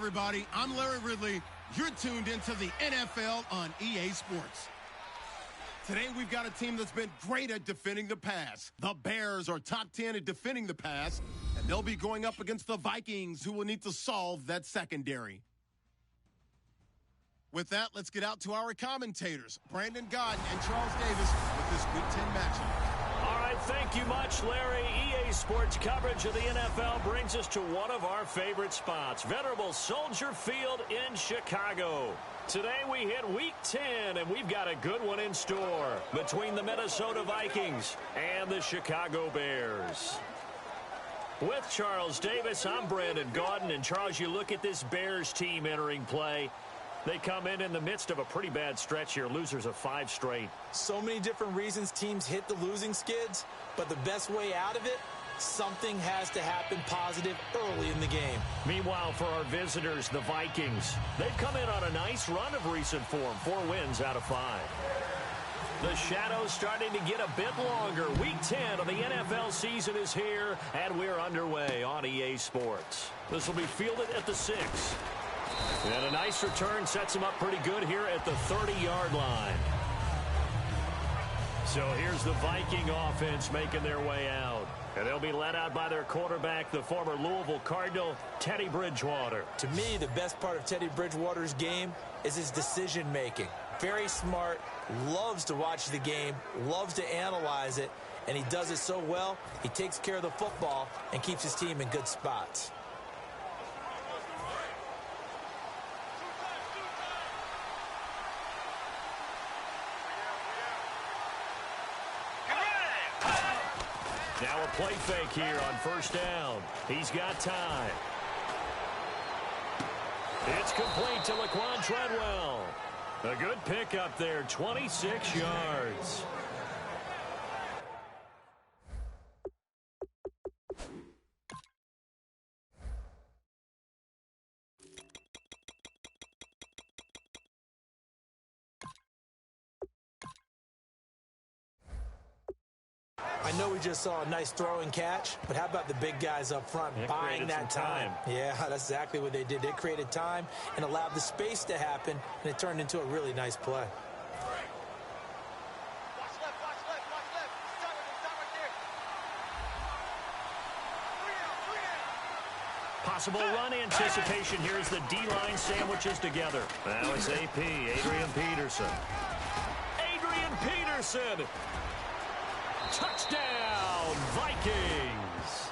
everybody. I'm Larry Ridley. You're tuned into the NFL on EA Sports. Today, we've got a team that's been great at defending the pass. The Bears are top 10 at defending the pass, and they'll be going up against the Vikings, who will need to solve that secondary. With that, let's get out to our commentators, Brandon Gaudin and Charles Davis, with this Week 10 matchup. All right, thank you much, Larry. EA Sports coverage of the NFL brings us to one of our favorite spots, venerable Soldier Field in Chicago. Today we hit Week 10, and we've got a good one in store between the Minnesota Vikings and the Chicago Bears. With Charles Davis, I'm Brandon Gaudin, and Charles, you look at this Bears team entering play. They come in the midst of a pretty bad stretch here, losers of 5 straight. So many different reasons teams hit the losing skids, but the best way out of it, something has to happen positive early in the game. Meanwhile, for our visitors, the Vikings, they've come in on a nice run of recent form, 4 wins out of 5. The shadow's starting to get a bit longer. Week 10 of the NFL season is here, and we're underway on EA Sports. This will be fielded at the 6. And a nice return sets him up pretty good here at the 30-yard line. So here's the Viking offense making their way out. And they'll be led out by their quarterback, the former Louisville Cardinal, Teddy Bridgewater. To me, the best part of Teddy Bridgewater's game is his decision-making. Very smart, loves to watch the game, loves to analyze it, and he does it so well, he takes care of the football and keeps his team in good spots. Now a play fake here on first down. He's got time. It's complete to Laquan Treadwell. A good pickup there, 26 yards. I know we just saw a nice throw and catch, but how about the big guys up front buying that time? Yeah, that's exactly what they did. They created time and allowed the space to happen, and it turned into a really nice play. Possible run anticipation here as the D-line sandwiches together. Now it's AP, Adrian Peterson. Adrian Peterson! Touchdown, Vikings!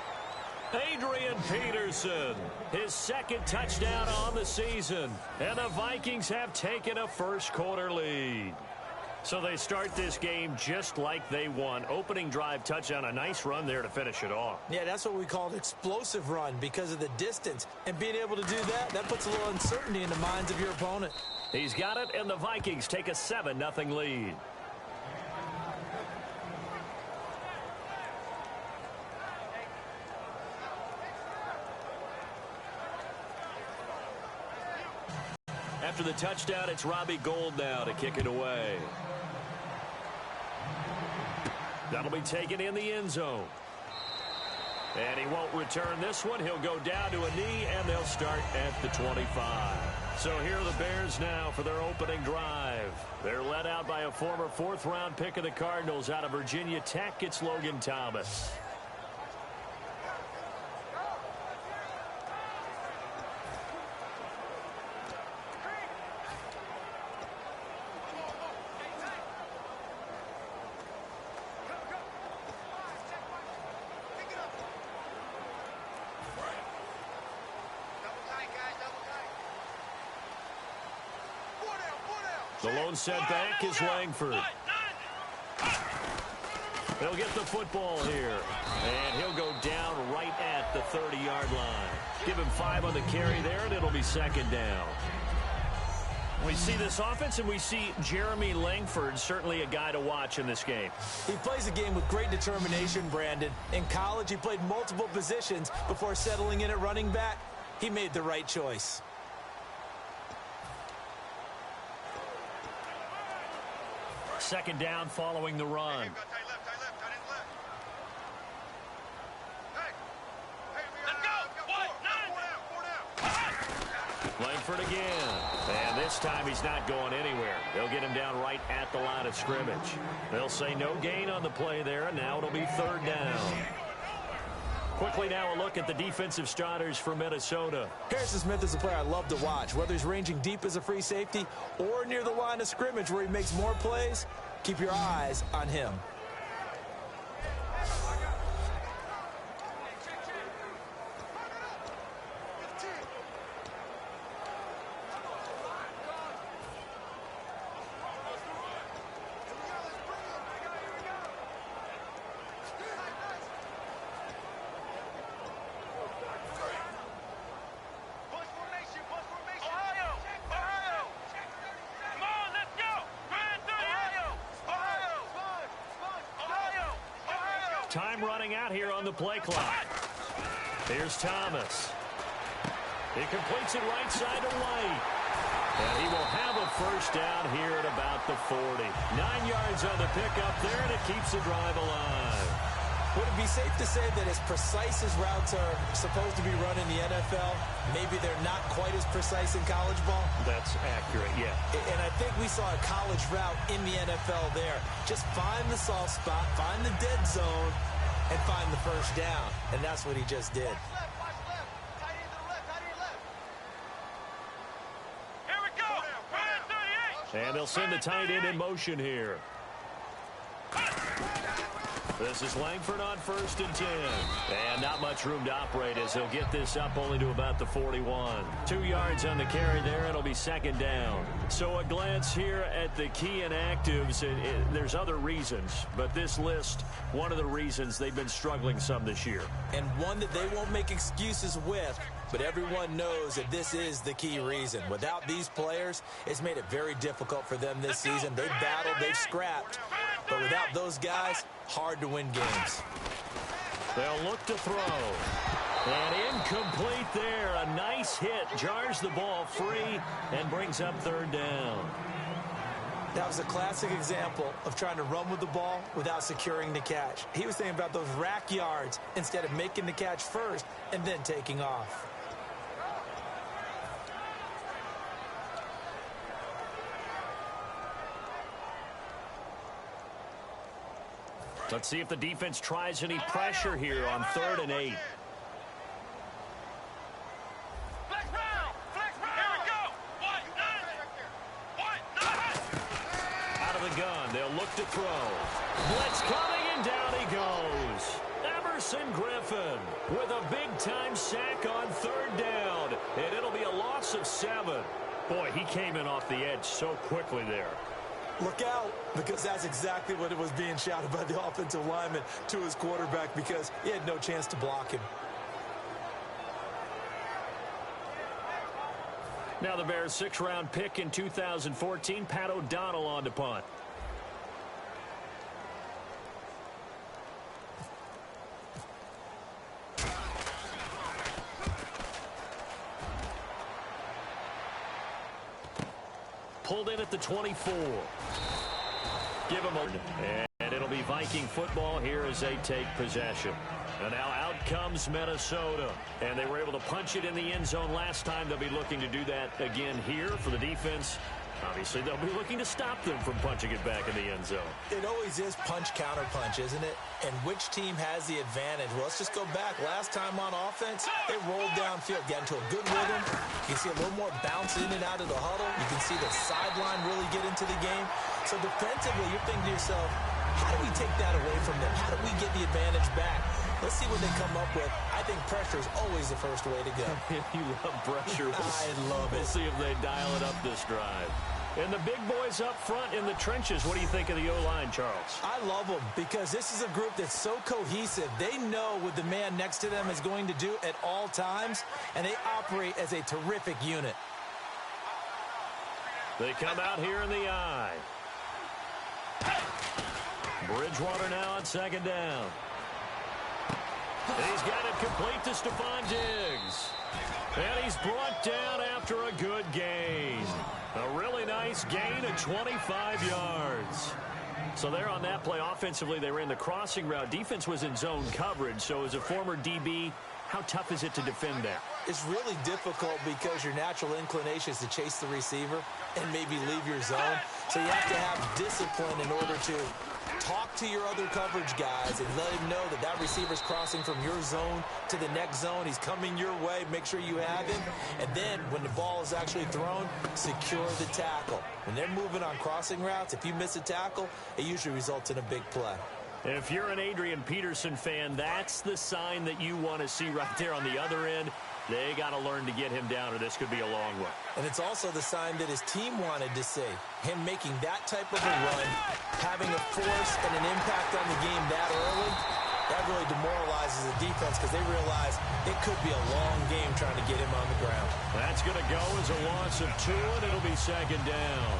Adrian Peterson, his second touchdown on the season. And the Vikings have taken a first-quarter lead. So they start this game just like they won. Opening drive touchdown, a nice run there to finish it off. Yeah, that's what we call an explosive run because of the distance. And being able to do that, that puts a little uncertainty in the minds of your opponent. He's got it, and the Vikings take a 7-0 lead. After the touchdown, it's Robbie Gould now to kick it away. That'll be taken in the end zone. And he won't return this one. He'll go down to a knee, and they'll start at the 25. So here are the Bears now for their opening drive. They're led out by a former 4th-round pick of the Cardinals out of Virginia Tech. It's Logan Thomas. The lone setback is Langford. He'll get the football here. And he'll go down right at the 30-yard line. Give him 5 on the carry there, and it'll be second down. We see this offense, and we see Jeremy Langford, certainly a guy to watch in this game. He plays the game with great determination, Brandon. In college, he played multiple positions before settling in at running back. He made the right choice. Second down following the run. Langford again. And this time he's not going anywhere. They'll get him down right at the line of scrimmage. They'll say no gain on the play there, and now it'll be 3rd down. Quickly now a look at the defensive starters for Minnesota. Harrison Smith is a player I love to watch. Whether he's ranging deep as a free safety or near the line of scrimmage where he makes more plays, keep your eyes on him. Time running out here on the play clock. Here's Thomas. He completes it right side to White. And he will have a 1st down here at about the 40. 9 yards on the pickup there, and it keeps the drive alive. Would it be safe to say that as precise as routes are supposed to be run in the NFL, maybe they're not quite as precise in college ball? That's accurate, yeah. And I think we saw a college route in the NFL there. Just find the soft spot, find the dead zone, and find the 1st down. And that's what he just did. Here we go. 38. And they'll send the tight end in motion here. This is Langford on 1st and 10. And not much room to operate as he'll get this up only to about the 41. 2 yards on the carry there. It'll be 2nd down. So a glance here at the key inactives. There's other reasons, but this list, one of the reasons they've been struggling some this year. And one that they won't make excuses with, but everyone knows that this is the key reason. Without these players, it's made it very difficult for them this season. They've battled, they've scrapped. But without those guys, hard to win games. They'll look to throw. And incomplete there. A nice hit. Jars the ball free and brings up 3rd down. That was a classic example of trying to run with the ball without securing the catch. He was thinking about those rack yards instead of making the catch first and then taking off. Let's see if the defense tries any pressure here on 3rd and 8. Out of the gun, they'll look to throw. Blitz coming, and down he goes. Emerson Griffin with a big-time sack on 3rd down. And it'll be a loss of 7. Boy, he came in off the edge so quickly there. Look out, because that's exactly what it was being shouted by the offensive lineman to his quarterback, because he had no chance to block him. Now the Bears' 6th-round pick in 2014, Pat O'Donnell on to punt. Pulled in at the 24. Give him a... And it'll be Viking football here as they take possession. And now out comes Minnesota. And they were able to punch it in the end zone last time. They'll be looking to do that again here for the defense. Obviously, they'll be looking to stop them from punching it back in the end zone. It always is punch-counter-punch, isn't it? And which team has the advantage? Well, let's just go back. Last time on offense, they rolled downfield, got into a good rhythm. You can see a little more bounce in and out of the huddle. You can see the sideline really get into the game. So defensively, you're thinking to yourself, how do we take that away from them? How do we get the advantage back? Let's see what they come up with. I think pressure is always the first way to go. You love pressure. I love it. We'll see if they dial it up this drive. And the big boys up front in the trenches, what do you think of the O-line, Charles? I love them because this is a group that's so cohesive. They know what the man next to them is going to do at all times, and they operate as a terrific unit. They come out here in the eye. Bridgewater now on 2nd down. And he's got it complete to Stephon Diggs. And he's brought down after a good gain. A really nice gain of 25 yards. So there on that play, offensively, they ran the crossing route. Defense was in zone coverage, so as a former DB, How tough is it to defend that? It's really difficult because your natural inclination is to chase the receiver and maybe leave your zone. So you have to have discipline in order to talk to your other coverage guys and let him know that that receiver's crossing from your zone to the next zone. He's coming your way. Make sure you have him. And then when the ball is actually thrown, secure the tackle. When they're moving on crossing routes, if you miss a tackle, it usually results in a big play. If you're an Adrian Peterson fan, that's the sign that you want to see right there on the other end. They got to learn to get him down, or this could be a long one. And it's also the sign that his team wanted to see. Him making that type of a run, having a force and an impact on the game that early, that really demoralizes the defense because they realize it could be a long game trying to get him on the ground. That's going to go as a loss of 2, and it'll be second down.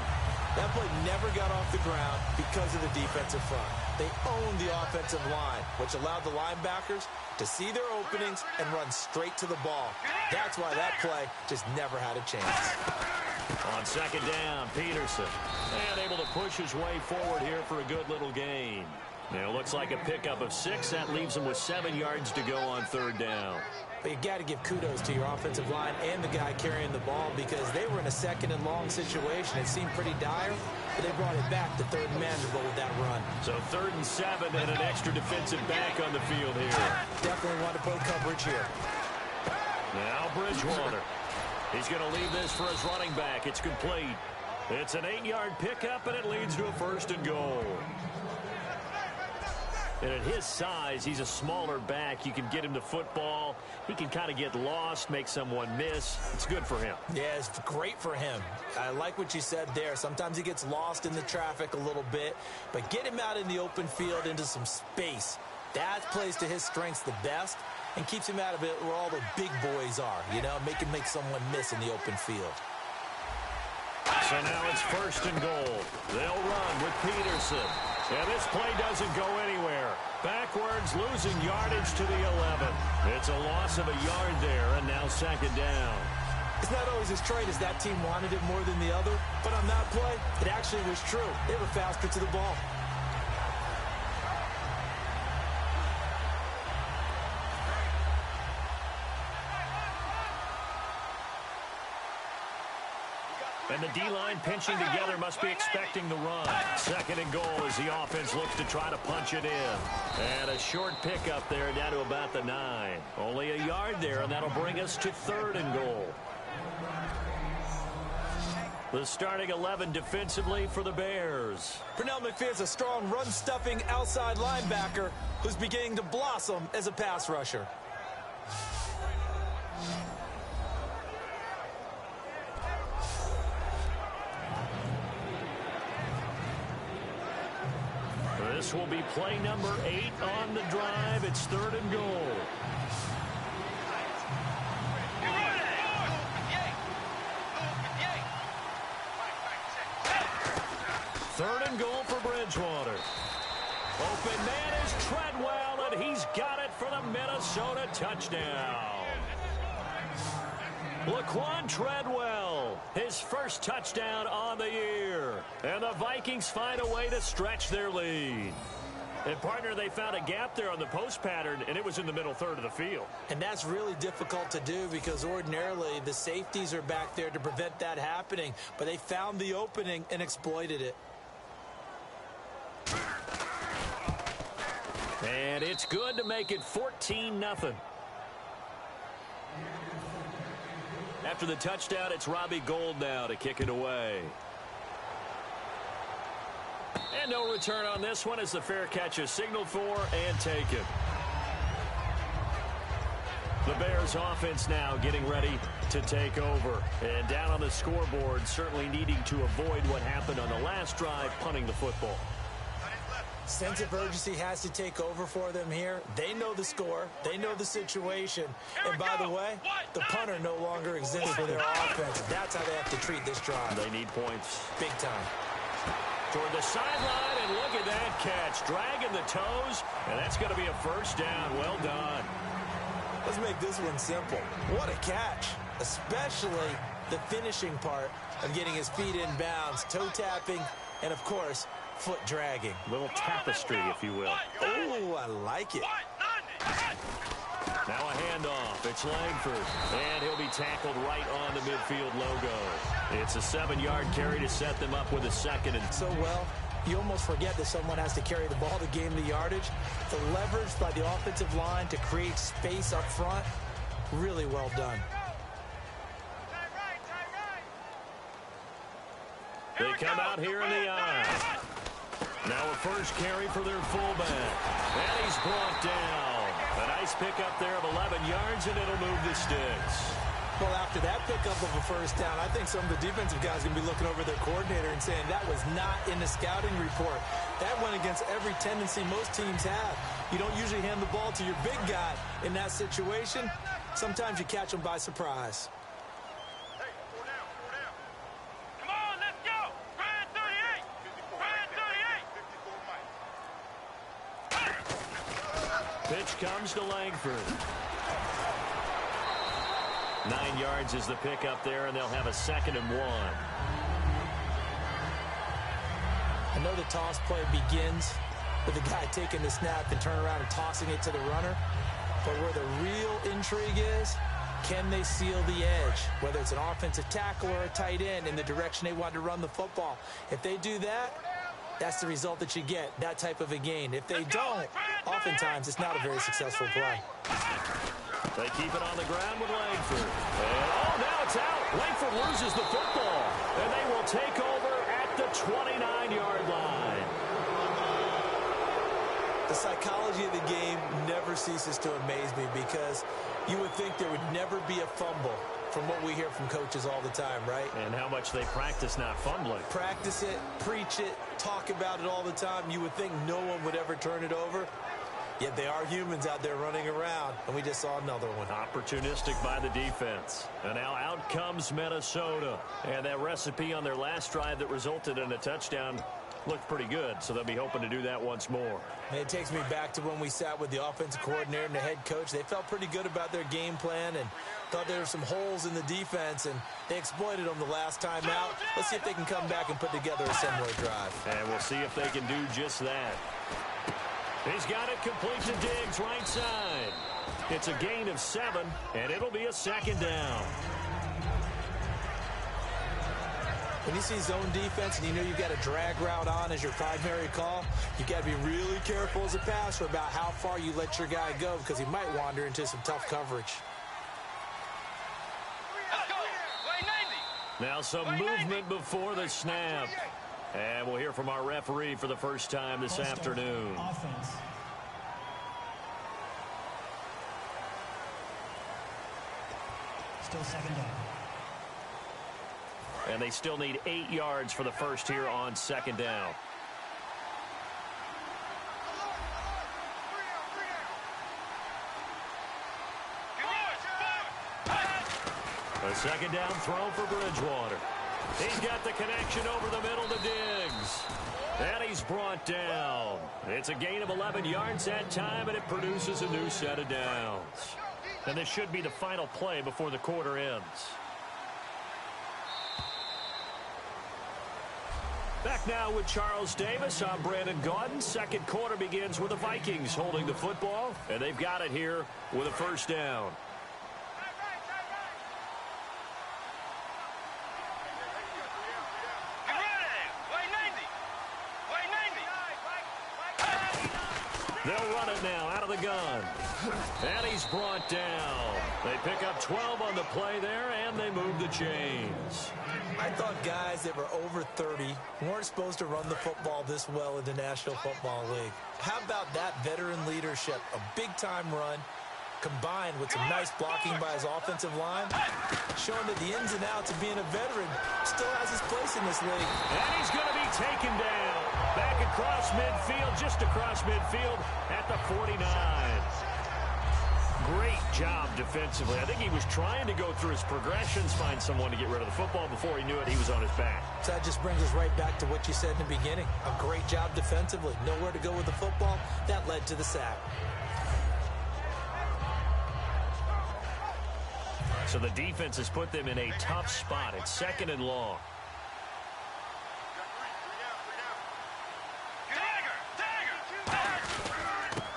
That play never got off the ground because of the defensive front. They owned the offensive line, which allowed the linebackers to see their openings and run straight to the ball. That's why that play just never had a chance. On second down, Peterson. And able to push his way forward here for a good little gain. Now, it looks like a pickup of 6. That leaves him with 7 yards to go on third down. But you got to give kudos to your offensive line and the guy carrying the ball because they were in a second and long situation. It seemed pretty dire, but they brought it back to third and manageable with that run. So 3rd and 7 and an extra defensive back on the field here. Definitely want to play coverage here. Now Bridgewater. He's going to leave this for his running back. It's complete. It's an 8-yard pickup, and it leads to a 1st and goal. And at his size, he's a smaller back. You can get him the football. He can kind of get lost, make someone miss. It's good for him. Yeah, it's great for him. I like what you said there. Sometimes he gets lost in the traffic a little bit, but get him out in the open field into some space. That plays to his strengths the best and keeps him out of it where all the big boys are, you know, make him make someone miss in the open field. So now it's 1st and goal. They'll run with Peterson. And this play doesn't go anywhere. Backwards, losing yardage to the 11. It's a loss of a yard there, and now 2nd down. It's not always as straight as that team wanted it more than the other, but on that play, it actually was true. They were faster to the ball. And the D-line pinching together must be expecting the run. 2nd and goal as the offense looks to try to punch it in. And a short pickup there down to about the 9. Only a yard there, and that'll bring us to 3rd and goal. The starting 11 defensively for the Bears. Pernell McPherson's a strong run-stuffing outside linebacker who's beginning to blossom as a pass rusher. This will be play number 8 on the drive. It's 3rd and goal. Third and goal for Bridgewater. Open man is Treadwell, and he's got it for the Minnesota touchdown. Laquan Treadwell, his first touchdown on the year. And the Vikings find a way to stretch their lead. And, partner, they found a gap there on the post pattern, and it was in the middle third of the field. And that's really difficult to do because ordinarily the safeties are back there to prevent that happening. But they found the opening and exploited it. And it's good to make it 14-0. After the touchdown, it's Robbie Gould now to kick it away. And no return on this one as the fair catch is signaled for and taken. The Bears offense now getting ready to take over. And down on the scoreboard, certainly needing to avoid what happened on the last drive, punting the football. Sense of urgency has to take over for them here. They know the score. They know the situation. And by the way, the punter no longer exists for their offense. That's how they have to treat this drive. They need points. Big time. Toward the sideline, and look at that catch. Dragging the toes, and that's going to be a first down. Well done. Let's make this one simple. What a catch, especially the finishing part of getting his feet in bounds, toe tapping, and, of course, foot dragging. Little tapestry, if you will. Oh, I like it. Now a handoff. It's Langford. And he'll be tackled right on the midfield logo. It's a 7-yard carry to set them up with a second. And so well, you almost forget that someone has to carry the ball to gain the yardage. The leverage by the offensive line to create space up front, really well done. They come out here in the eye. Now a first carry for their fullback. And he's brought down. A nice pickup there of 11 yards, and it'll move the sticks. Well, after that pickup of a first down, I think some of the defensive guys are going to be looking over their coordinator and saying that was not in the scouting report. That went against every tendency most teams have. You don't usually hand the ball to your big guy in that situation. Sometimes you catch them by surprise. Pitch comes to Langford. 9 yards is the pickup there, and they'll have a 2nd and 1. I know the toss play begins with the guy taking the snap and turn around and tossing it to the runner. But where the real intrigue is, can they seal the edge? Whether it's an offensive tackle or a tight end in the direction they want to run the football. If they do that, that's the result that you get, that type of a gain. If they don't, oftentimes it's not a very successful play. They keep it on the ground with Langford. And, now it's out. Langford loses the football. And they will take over at the 29-yard line. The psychology of the game never ceases to amaze me because you would think there would never be a fumble from what we hear from coaches all the time, right? And how much they practice not fumbling. Practice it, preach it, talk about it all the time. You would think no one would ever turn it over. Yet they are humans out there running around, and we just saw another one. Opportunistic by the defense. And now out comes Minnesota. And that recipe on their last drive that resulted in a touchdown looked pretty good, so they'll be hoping to do that once more. And it takes me back to when we sat with the offensive coordinator and the head coach. They felt pretty good about their game plan and thought there were some holes in the defense, and they exploited them the last time out. Let's see if they can come back and put together a similar drive. And we'll see if they can do just that. He's got it complete to Diggs, right side. It's a gain of 7, and it'll be a 2nd down. When you see zone defense and you know you've got a drag route on as your primary call, you've got to be really careful as a passer about how far you let your guy go because he might wander into some tough coverage. Now some movement before the snap. And we'll hear from our referee for the first time this afternoon. Offense. Still 2nd down. And they still need 8 yards for the first here on 2nd down. A 2nd down throw for Bridgewater. He's got the connection over the middle to Diggs. And he's brought down. It's a gain of 11 yards that time, and it produces a new set of downs. And this should be the final play before the quarter ends. Back now with Charles Davis. I'm Brandon Gaudin. 2nd quarter begins with the Vikings holding the football, and they've got it here with a 1st down. They'll run it now out of the gun. And he's brought down. They pick up 12 on the play there, and they move the chains. I thought guys that were over 30 weren't supposed to run the football this well in the National Football League. How about that veteran leadership? A big-time run combined with some nice blocking by his offensive line, showing that the ins and outs of being a veteran still has his place in this league. And he's going to be taken down. Back across midfield, just across midfield at the 49. Great job defensively. I think he was trying to go through his progressions, find someone to get rid of the football. Before he knew it, he was on his back. So that just brings us right back to what you said in the beginning. A great job defensively. Nowhere to go with the football. That led to the sack. So the defense has put them in a tough spot. It's 2nd and long.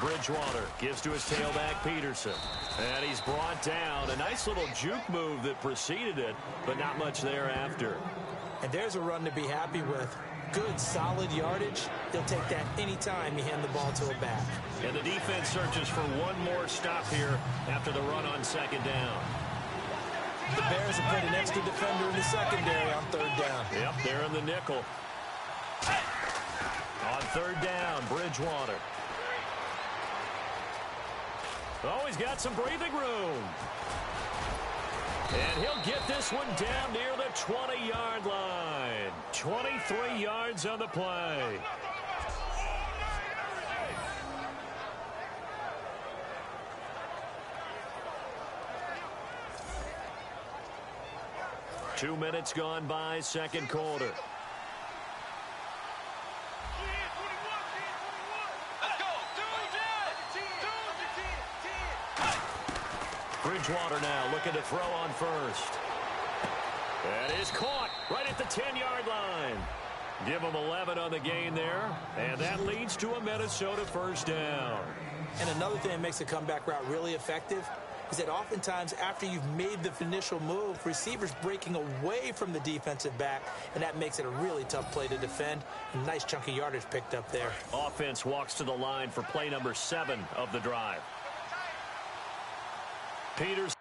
Bridgewater gives to his tailback, Peterson. And he's brought down. A nice little juke move that preceded it, but not much thereafter. And there's a run to be happy with. Good, solid yardage. He'll take that anytime you hand the ball to a back. And the defense searches for one more stop here after the run on second down. The Bears have put an extra defender in the secondary on third down. Yep, they're in the nickel. On third down, Bridgewater. Oh, he's got some breathing room. And he'll get this one down near the 20-yard line. 23 yards on the play. Two minutes gone by, second quarter. Bridgewater now looking to throw on first. That is caught right at the 10-yard line. Give them 11 on the gain there, and that leads to a Minnesota first down. And another thing that makes the comeback route really effective is that oftentimes after you've made the initial move, receivers breaking away from the defensive back, and that makes it a really tough play to defend. A nice chunk of yardage picked up there. Offense walks to the line for play number 7 of the drive. Peters